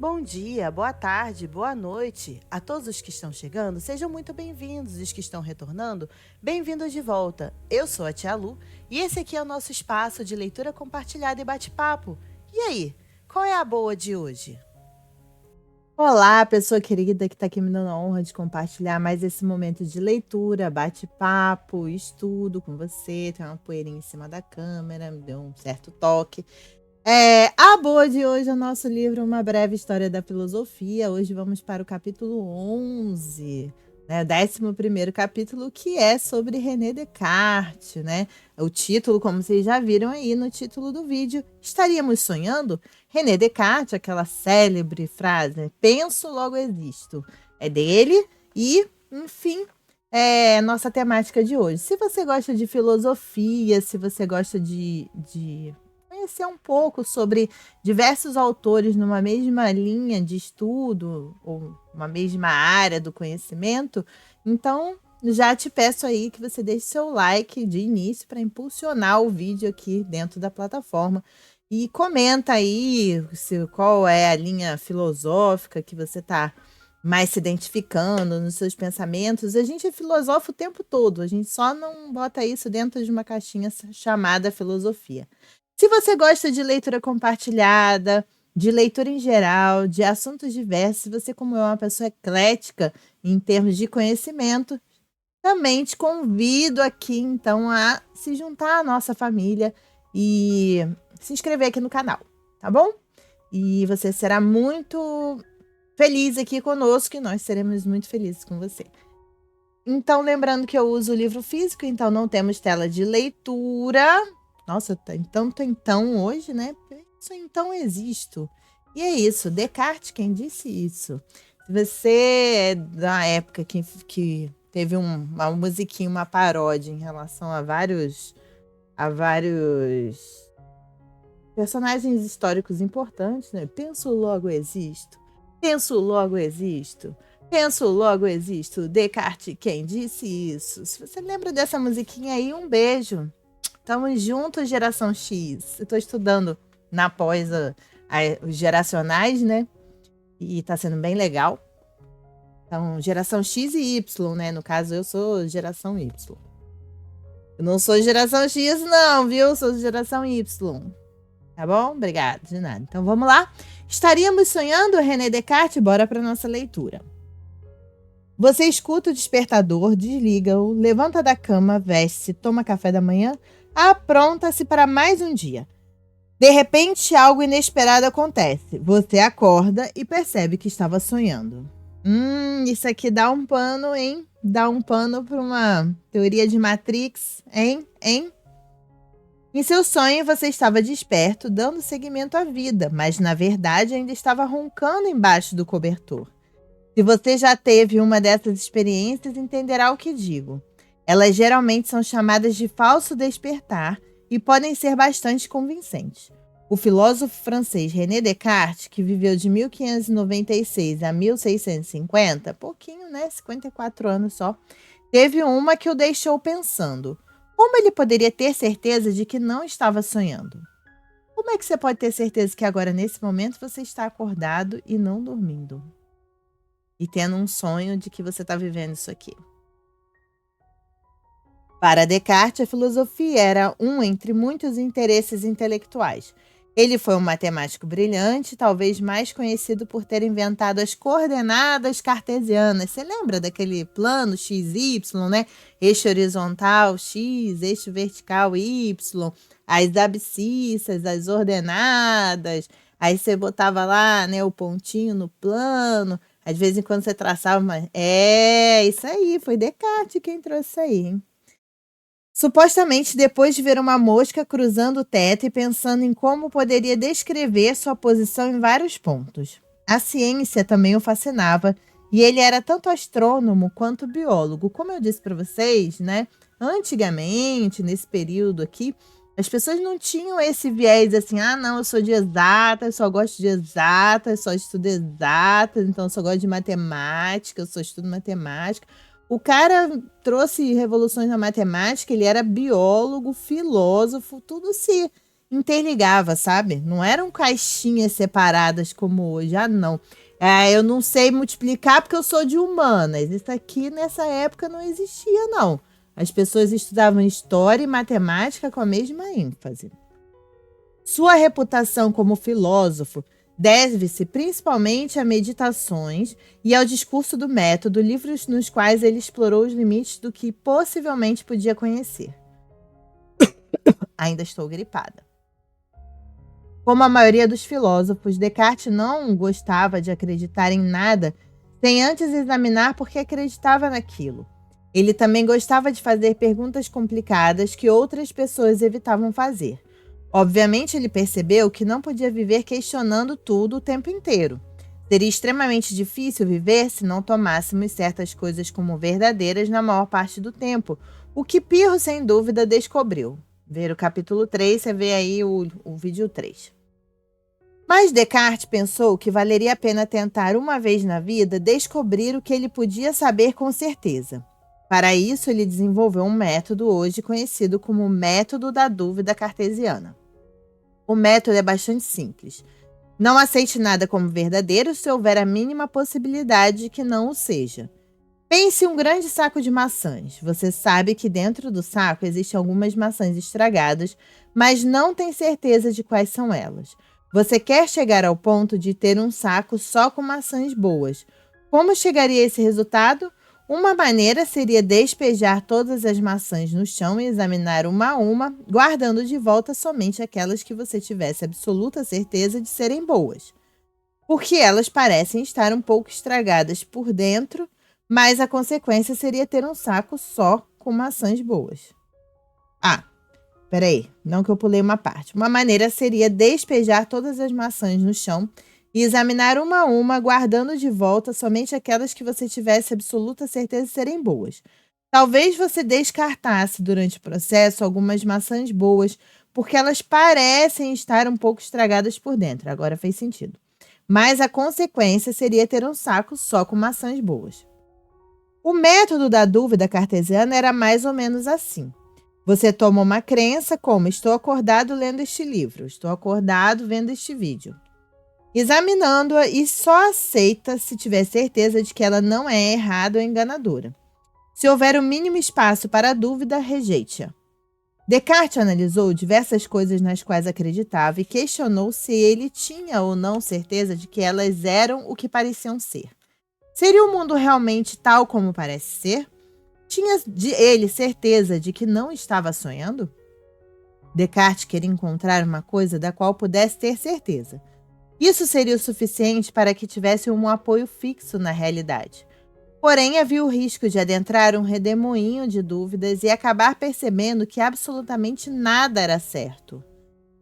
Bom dia, boa tarde, boa noite. A todos os que estão chegando, sejam muito bem-vindos. Os que estão retornando, bem-vindos de volta. Eu sou a Tia Lu e esse aqui é o nosso espaço de leitura compartilhada e bate-papo. E aí, qual é a boa de hoje? Olá, pessoa querida que está aqui me dando a honra de compartilhar mais esse momento de leitura, bate-papo, estudo com você. Tem uma poeirinha em cima da câmera, me deu um certo toque. A boa de hoje é o nosso livro Uma Breve História da Filosofia. Hoje vamos para o capítulo 11, né, o 11º capítulo, que é sobre René Descartes, né? O título, como vocês já viram aí no título do vídeo, Estaríamos Sonhando? René Descartes, aquela célebre frase, né? Penso, logo existo. É dele e, enfim, é nossa temática de hoje. Se você gosta de filosofia, se você gosta de conhecer um pouco sobre diversos autores numa mesma linha de estudo ou uma mesma área do conhecimento, então já te peço aí que você deixe seu like de início para impulsionar o vídeo aqui dentro da plataforma e comenta aí qual é a linha filosófica que você está mais se identificando nos seus pensamentos. A gente filosofa o tempo todo, a gente só não bota isso dentro de uma caixinha chamada filosofia. Se você gosta de leitura compartilhada, de leitura em geral, de assuntos diversos, se você, como eu, é uma pessoa eclética em termos de conhecimento, também te convido aqui, então, a se juntar à nossa família e se inscrever aqui no canal, tá bom? E você será muito feliz aqui conosco e nós seremos muito felizes com você. Então, lembrando que eu uso o livro físico, então não temos tela de leitura. Nossa, tem tanto então hoje, né? Isso então existo. E é isso, Descartes quem disse isso. Se você é da época que teve uma musiquinha, uma paródia em relação a vários personagens históricos importantes, né? Penso, logo existo. Penso, logo existo. Penso, logo existo. Descartes quem disse isso. Se você lembra dessa musiquinha aí, um beijo. Estamos juntos, geração X. Eu estou estudando na pós os geracionais, né? E está sendo bem legal. Então, geração X e Y, né? No caso, eu sou geração Y. Eu não sou geração X, não, viu? Eu sou geração Y. Tá bom? Obrigada, de nada. Então, vamos lá. Estaríamos sonhando, René Descartes? Bora para nossa leitura. Você escuta o despertador, desliga-o, levanta da cama, veste-se, toma café da manhã, apronta-se para mais um dia. De repente, algo inesperado acontece. Você acorda e percebe que estava sonhando. Isso aqui dá um pano, hein? Dá um pano para uma teoria de Matrix, hein? Em seu sonho, você estava desperto, dando seguimento à vida, mas na verdade ainda estava roncando embaixo do cobertor. Se você já teve uma dessas experiências, entenderá o que digo. Elas geralmente são chamadas de falso despertar e podem ser bastante convincentes. O filósofo francês René Descartes, que viveu de 1596 a 1650, pouquinho, né? 54 anos só, teve uma que o deixou pensando. Como ele poderia ter certeza de que não estava sonhando? Como é que você pode ter certeza que agora, nesse momento, você está acordado e não dormindo? E tendo um sonho de que você está vivendo isso aqui. Para Descartes, a filosofia era um entre muitos interesses intelectuais. Ele foi um matemático brilhante, talvez mais conhecido por ter inventado as coordenadas cartesianas. Você lembra daquele plano XY, né? Eixo horizontal X, eixo vertical Y, as abscissas, as ordenadas. Aí você botava lá, né, o pontinho no plano. Às vezes, quando você traçava uma... isso aí, foi Descartes quem trouxe isso aí, hein? Supostamente, depois de ver uma mosca cruzando o teto e pensando em como poderia descrever sua posição em vários pontos. A ciência também o fascinava e ele era tanto astrônomo quanto biólogo. Como eu disse para vocês, né? Antigamente, nesse período aqui, as pessoas não tinham esse viés assim, não, eu sou de exatas, só gosto de exatas, só estudo exatas, então eu só gosto de matemática, eu só estudo matemática. O cara trouxe revoluções na matemática, ele era biólogo, filósofo, tudo se interligava, sabe? Não eram caixinhas separadas como hoje. Ah, não. Eu não sei multiplicar porque eu sou de humanas. Isso aqui nessa época não existia, não. As pessoas estudavam história e matemática com a mesma ênfase. Sua reputação como filósofo deve-se principalmente a meditações e ao discurso do método, livros nos quais ele explorou os limites do que possivelmente podia conhecer. Ainda estou gripada. Como a maioria dos filósofos, Descartes não gostava de acreditar em nada sem antes examinar por que acreditava naquilo. Ele também gostava de fazer perguntas complicadas que outras pessoas evitavam fazer. Obviamente, ele percebeu que não podia viver questionando tudo o tempo inteiro. Seria extremamente difícil viver se não tomássemos certas coisas como verdadeiras na maior parte do tempo, o que Pirro, sem dúvida, descobriu. Ver o capítulo 3, você vê aí o vídeo 3. Mas Descartes pensou que valeria a pena tentar uma vez na vida descobrir o que ele podia saber com certeza. Para isso, ele desenvolveu um método hoje conhecido como método da dúvida cartesiana. O método é bastante simples. Não aceite nada como verdadeiro se houver a mínima possibilidade de que não o seja. Pense em um grande saco de maçãs. Você sabe que dentro do saco existem algumas maçãs estragadas, mas não tem certeza de quais são elas. Você quer chegar ao ponto de ter um saco só com maçãs boas. Como chegaria a esse resultado? Uma maneira seria despejar todas as maçãs no chão e examinar uma a uma, guardando de volta somente aquelas que você tivesse absoluta certeza de serem boas. Porque elas parecem estar um pouco estragadas por dentro, mas a consequência seria ter um saco só com maçãs boas. Peraí, não que eu pulei uma parte. Uma maneira seria despejar todas as maçãs no chão e examinar uma a uma, guardando de volta somente aquelas que você tivesse absoluta certeza de serem boas. Talvez você descartasse durante o processo algumas maçãs boas, porque elas parecem estar um pouco estragadas por dentro. Agora fez sentido. Mas a consequência seria ter um saco só com maçãs boas. O método da dúvida cartesiana era mais ou menos assim. Você toma uma crença como: estou acordado lendo este livro, estou acordado vendo este vídeo. Examinando-a e só aceita se tiver certeza de que ela não é errada ou enganadora. Se houver o mínimo espaço para a dúvida, rejeite-a. Descartes analisou diversas coisas nas quais acreditava e questionou se ele tinha ou não certeza de que elas eram o que pareciam ser. Seria o mundo realmente tal como parece ser? Tinha ele certeza de que não estava sonhando? Descartes queria encontrar uma coisa da qual pudesse ter certeza. Isso seria o suficiente para que tivesse um apoio fixo na realidade. Porém, havia o risco de adentrar um redemoinho de dúvidas e acabar percebendo que absolutamente nada era certo.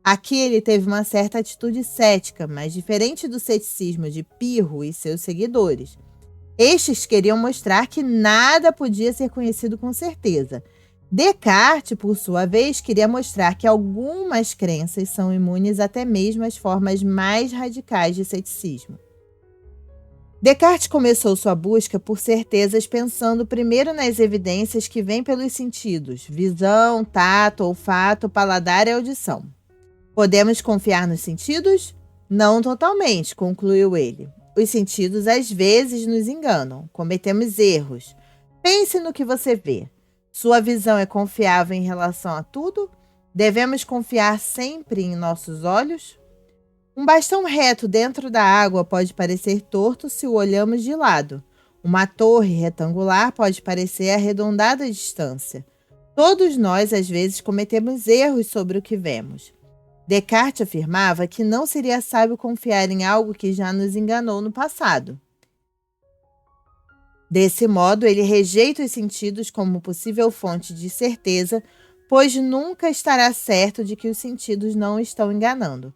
Aqui ele teve uma certa atitude cética, mas diferente do ceticismo de Pirro e seus seguidores. Estes queriam mostrar que nada podia ser conhecido com certeza. Descartes, por sua vez, queria mostrar que algumas crenças são imunes até mesmo às formas mais radicais de ceticismo. Descartes começou sua busca por certezas pensando primeiro nas evidências que vêm pelos sentidos: visão, tato, olfato, paladar e audição. Podemos confiar nos sentidos? Não totalmente, concluiu ele. Os sentidos às vezes nos enganam, cometemos erros. Pense no que você vê. Sua visão é confiável em relação a tudo? Devemos confiar sempre em nossos olhos? Um bastão reto dentro da água pode parecer torto se o olhamos de lado. Uma torre retangular pode parecer arredondada à distância. Todos nós, às vezes, cometemos erros sobre o que vemos. Descartes afirmava que não seria sábio confiar em algo que já nos enganou no passado. Desse modo, ele rejeita os sentidos como possível fonte de certeza, pois nunca estará certo de que os sentidos não estão enganando.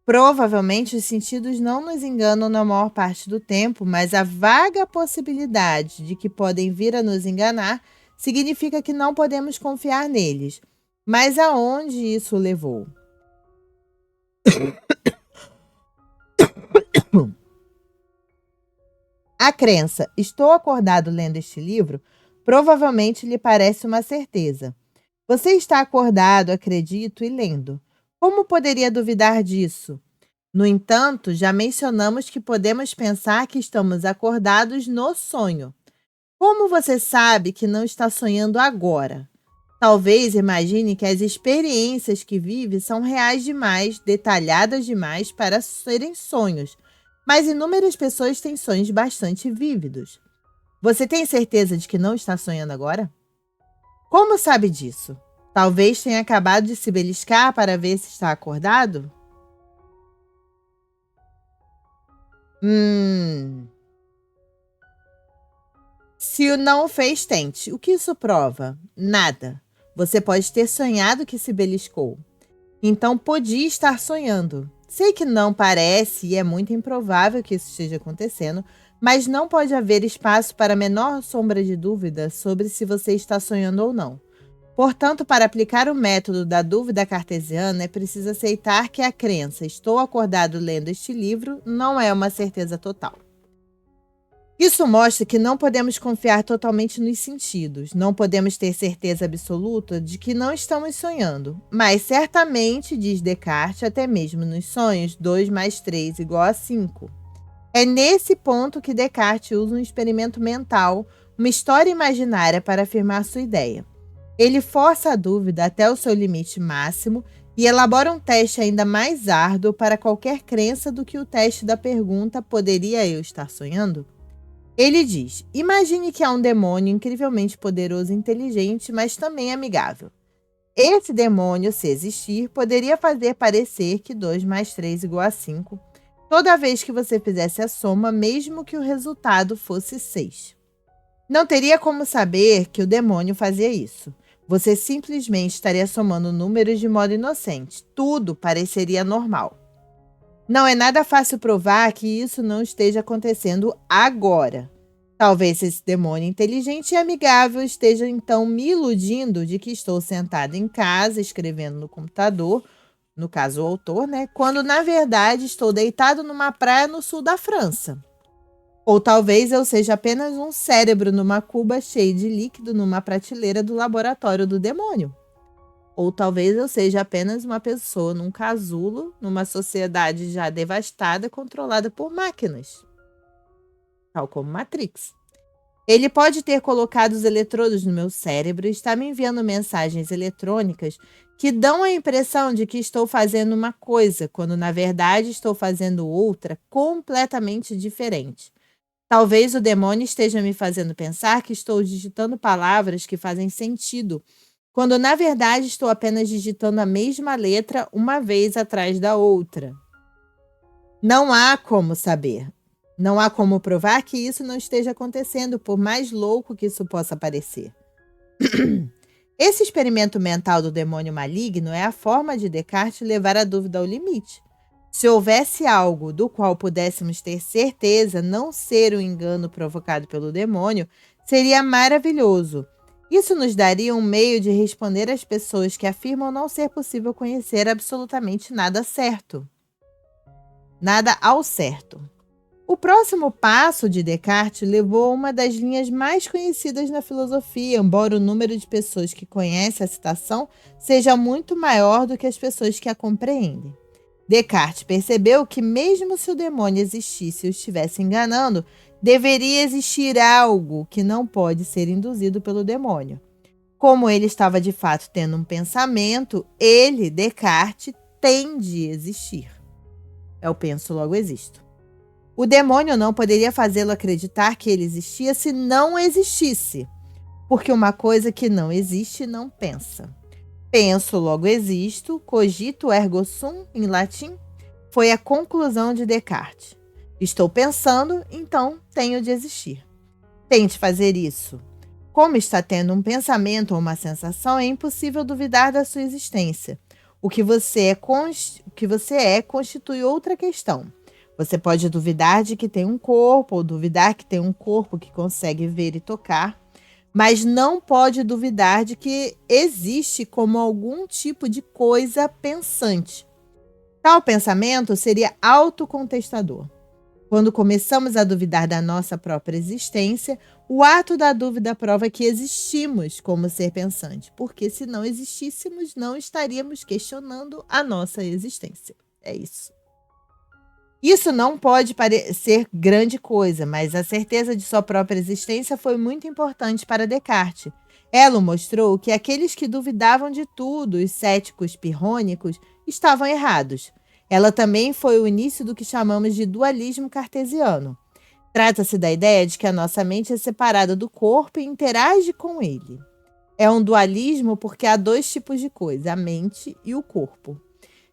Provavelmente, os sentidos não nos enganam na maior parte do tempo, mas a vaga possibilidade de que podem vir a nos enganar significa que não podemos confiar neles. Mas aonde isso o levou? A crença, estou acordado lendo este livro, provavelmente lhe parece uma certeza. Você está acordado, acredito, e lendo. Como poderia duvidar disso? No entanto, já mencionamos que podemos pensar que estamos acordados no sonho. Como você sabe que não está sonhando agora? Talvez imagine que as experiências que vive são reais demais, detalhadas demais para serem sonhos, mas inúmeras pessoas têm sonhos bastante vívidos. Você tem certeza de que não está sonhando agora? Como sabe disso? Talvez tenha acabado de se beliscar para ver se está acordado? Hum. Se o não fez, tente. O que isso prova? Nada. Você pode ter sonhado que se beliscou. Então podia estar sonhando. Sei que não parece e é muito improvável que isso esteja acontecendo, mas não pode haver espaço para a menor sombra de dúvida sobre se você está sonhando ou não. Portanto, para aplicar o método da dúvida cartesiana, é preciso aceitar que a crença "estou acordado lendo este livro" não é uma certeza total. Isso mostra que não podemos confiar totalmente nos sentidos, não podemos ter certeza absoluta de que não estamos sonhando, mas certamente, diz Descartes, até mesmo nos sonhos, 2 mais 3 igual a 5. É nesse ponto que Descartes usa um experimento mental, uma história imaginária para afirmar sua ideia. Ele força a dúvida até o seu limite máximo e elabora um teste ainda mais árduo para qualquer crença do que o teste da pergunta "poderia eu estar sonhando?". Ele diz: imagine que há um demônio incrivelmente poderoso e inteligente, mas também amigável. Esse demônio, se existir, poderia fazer parecer que 2 mais 3 igual a 5 toda vez que você fizesse a soma, mesmo que o resultado fosse 6. Não teria como saber que o demônio fazia isso. Você simplesmente estaria somando números de modo inocente. Tudo pareceria normal. Não é nada fácil provar que isso não esteja acontecendo agora. Talvez esse demônio inteligente e amigável esteja então me iludindo de que estou sentado em casa escrevendo no computador, no caso o autor, quando na verdade estou deitado numa praia no sul da França. Ou talvez eu seja apenas um cérebro numa cuba cheio de líquido numa prateleira do laboratório do demônio. Ou talvez eu seja apenas uma pessoa num casulo, numa sociedade já devastada, controlada por máquinas, tal como Matrix. Ele pode ter colocado os eletrodos no meu cérebro e está me enviando mensagens eletrônicas que dão a impressão de que estou fazendo uma coisa, quando na verdade estou fazendo outra completamente diferente. Talvez o demônio esteja me fazendo pensar que estou digitando palavras que fazem sentido, quando na verdade estou apenas digitando a mesma letra uma vez atrás da outra. Não há como saber. Não há como provar que isso não esteja acontecendo, por mais louco que isso possa parecer. Esse experimento mental do demônio maligno é a forma de Descartes levar a dúvida ao limite. Se houvesse algo do qual pudéssemos ter certeza não ser o engano provocado pelo demônio, seria maravilhoso. Isso nos daria um meio de responder às pessoas que afirmam não ser possível conhecer absolutamente nada certo. Nada ao certo. O próximo passo de Descartes levou a uma das linhas mais conhecidas na filosofia, embora o número de pessoas que conhecem a citação seja muito maior do que as pessoas que a compreendem. Descartes percebeu que, mesmo se o demônio existisse e o estivesse enganando, deveria existir algo que não pode ser induzido pelo demônio. Como ele estava de fato tendo um pensamento, ele, Descartes, tem de existir. É o penso, logo existo. O demônio não poderia fazê-lo acreditar que ele existia se não existisse, porque uma coisa que não existe não pensa. Penso, logo existo, cogito ergo sum, em latim, foi a conclusão de Descartes. Estou pensando, então tenho de existir. Tente fazer isso. Como está tendo um pensamento ou uma sensação, é impossível duvidar da sua existência. O que você é constitui outra questão. Você pode duvidar de que tem um corpo, ou duvidar que tem um corpo que consegue ver e tocar, mas não pode duvidar de que existe como algum tipo de coisa pensante. Tal pensamento seria autocontestador. Quando começamos a duvidar da nossa própria existência, o ato da dúvida prova que existimos como ser pensante, porque se não existíssemos, não estaríamos questionando a nossa existência. É isso. Isso não pode parecer grande coisa, mas a certeza de sua própria existência foi muito importante para Descartes. Ela mostrou que aqueles que duvidavam de tudo, os céticos pirrônicos, estavam errados. Ela também foi o início do que chamamos de dualismo cartesiano. Trata-se da ideia de que a nossa mente é separada do corpo e interage com ele. É um dualismo porque há dois tipos de coisa, a mente e o corpo.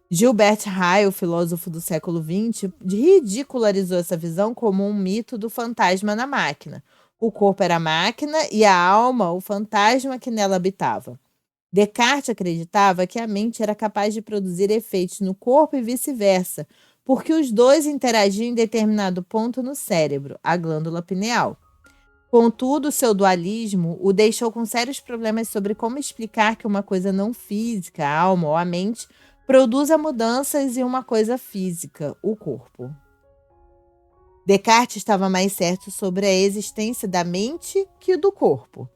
Gilbert Ryle, filósofo do século XX, ridicularizou essa visão como um mito do fantasma na máquina. O corpo era a máquina e a alma, o fantasma que nela habitava. Descartes acreditava que a mente era capaz de produzir efeitos no corpo e vice-versa, porque os dois interagiam em determinado ponto no cérebro, a glândula pineal. Contudo, seu dualismo o deixou com sérios problemas sobre como explicar que uma coisa não física, a alma ou a mente, produza mudanças em uma coisa física, o corpo. Descartes estava mais certo sobre a existência da mente que do corpo.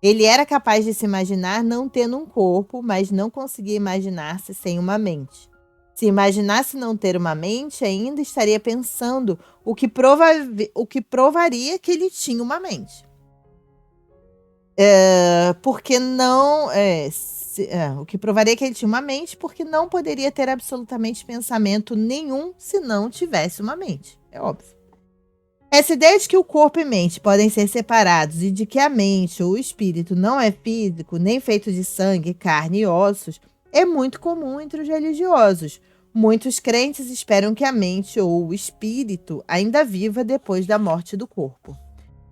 Ele era capaz de se imaginar não tendo um corpo, mas não conseguia imaginar-se sem uma mente. Se imaginasse não ter uma mente, ainda estaria pensando, o que provaria que ele tinha uma mente. Porque não... o que provaria que ele tinha uma mente, porque não poderia ter absolutamente pensamento nenhum se não tivesse uma mente. É óbvio. Essa ideia de que o corpo e mente podem ser separados e de que a mente ou o espírito não é físico, nem feito de sangue, carne e ossos, é muito comum entre os religiosos. Muitos crentes esperam que a mente ou o espírito ainda viva depois da morte do corpo.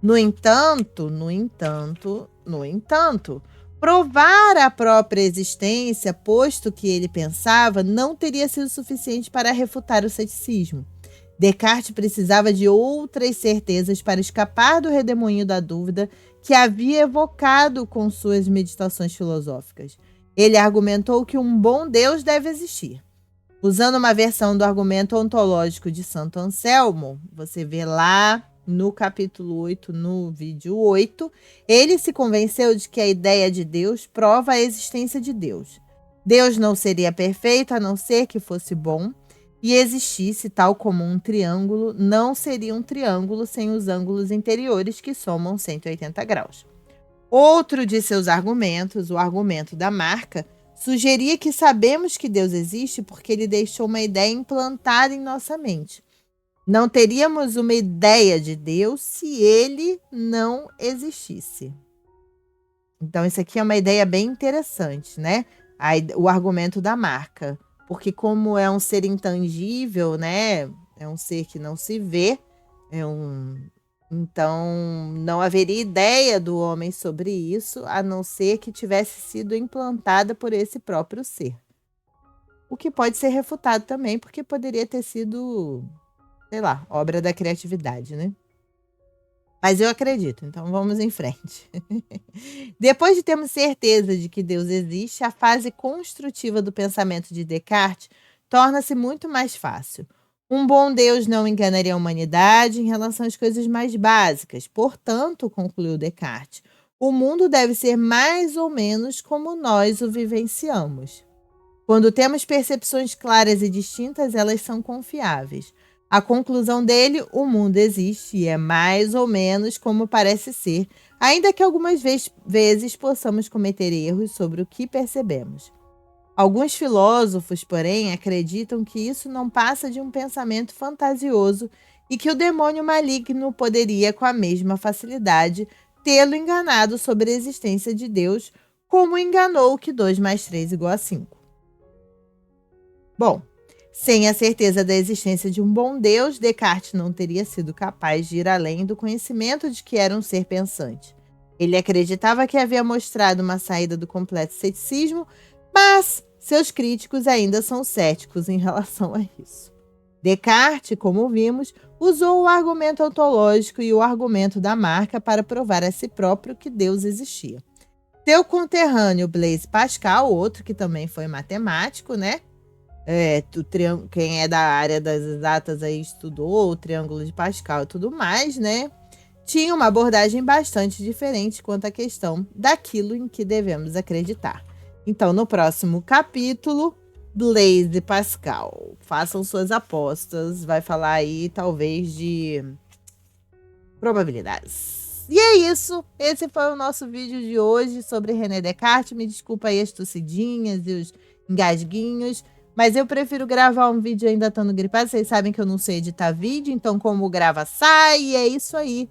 No entanto, provar a própria existência, posto que ele pensava, não teria sido suficiente para refutar o ceticismo. Descartes precisava de outras certezas para escapar do redemoinho da dúvida que havia evocado com suas meditações filosóficas. Ele argumentou que um bom Deus deve existir. Usando uma versão do argumento ontológico de Santo Anselmo, você vê lá no capítulo 8, no vídeo 8, ele se convenceu de que a ideia de Deus prova a existência de Deus. Deus não seria perfeito a não ser que fosse bom, e existisse tal como um triângulo, não seria um triângulo sem os ângulos interiores que somam 180 graus. Outro de seus argumentos, o argumento da marca, sugeria que sabemos que Deus existe porque ele deixou uma ideia implantada em nossa mente. Não teríamos uma ideia de Deus se ele não existisse. Então, isso aqui é uma ideia bem interessante, né? O argumento da marca. Porque como é um ser intangível, né? É um ser que não se vê, então não haveria ideia do homem sobre isso, a não ser que tivesse sido implantada por esse próprio ser. O que pode ser refutado também, porque poderia ter sido, sei lá, obra da criatividade, né? Mas eu acredito, então vamos em frente. Depois de termos certeza de que Deus existe, a fase construtiva do pensamento de Descartes torna-se muito mais fácil. Um bom Deus não enganaria a humanidade em relação às coisas mais básicas. Portanto, concluiu Descartes, o mundo deve ser mais ou menos como nós o vivenciamos. Quando temos percepções claras e distintas, elas são confiáveis. A conclusão dele, o mundo existe e é mais ou menos como parece ser, ainda que algumas vezes possamos cometer erros sobre o que percebemos. Alguns filósofos, porém, acreditam que isso não passa de um pensamento fantasioso e que o demônio maligno poderia, com a mesma facilidade, tê-lo enganado sobre a existência de Deus, como enganou que 2 mais 3 igual a 5. Bom, sem a certeza da existência de um bom Deus, Descartes não teria sido capaz de ir além do conhecimento de que era um ser pensante. Ele acreditava que havia mostrado uma saída do completo ceticismo, mas seus críticos ainda são céticos em relação a isso. Descartes, como vimos, usou o argumento ontológico e o argumento da marca para provar a si próprio que Deus existia. Seu conterrâneo Blaise Pascal, outro que também foi matemático, né? Quem é da área das exatas aí estudou o Triângulo de Pascal e tudo mais, né? Tinha uma abordagem bastante diferente quanto à questão daquilo em que devemos acreditar. Então, no próximo capítulo, Blaise e Pascal, façam suas apostas, vai falar aí talvez de probabilidades. E é isso, esse foi o nosso vídeo de hoje sobre René Descartes. Me desculpa aí as tossidinhas e os engasguinhos, mas eu prefiro gravar um vídeo ainda estando gripada. Vocês sabem que eu não sei editar vídeo, então como grava, sai, e é isso aí.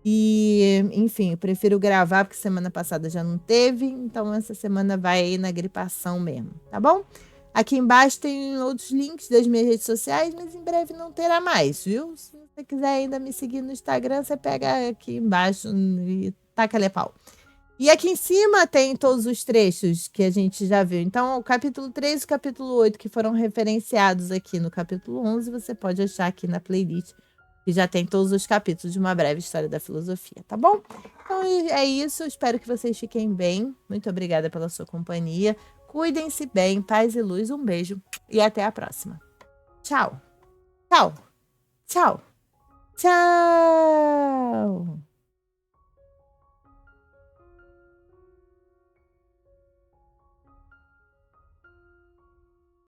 E, enfim, eu prefiro gravar porque semana passada já não teve, então essa semana vai aí na gripação mesmo, tá bom? Aqui embaixo tem outros links das minhas redes sociais, mas em breve não terá mais, viu? Se você quiser ainda me seguir no Instagram, você pega aqui embaixo e taca-lhe pau. E aqui em cima tem todos os trechos que a gente já viu. Então, o capítulo 3 e o capítulo 8, que foram referenciados aqui no capítulo 11, você pode achar aqui na playlist, que já tem todos os capítulos de Uma Breve História da Filosofia, tá bom? Então, é isso. Espero que vocês fiquem bem. Muito obrigada pela sua companhia. Cuidem-se bem. Paz e luz. Um beijo e até a próxima. Tchau. Tchau. Tchau. Tchau.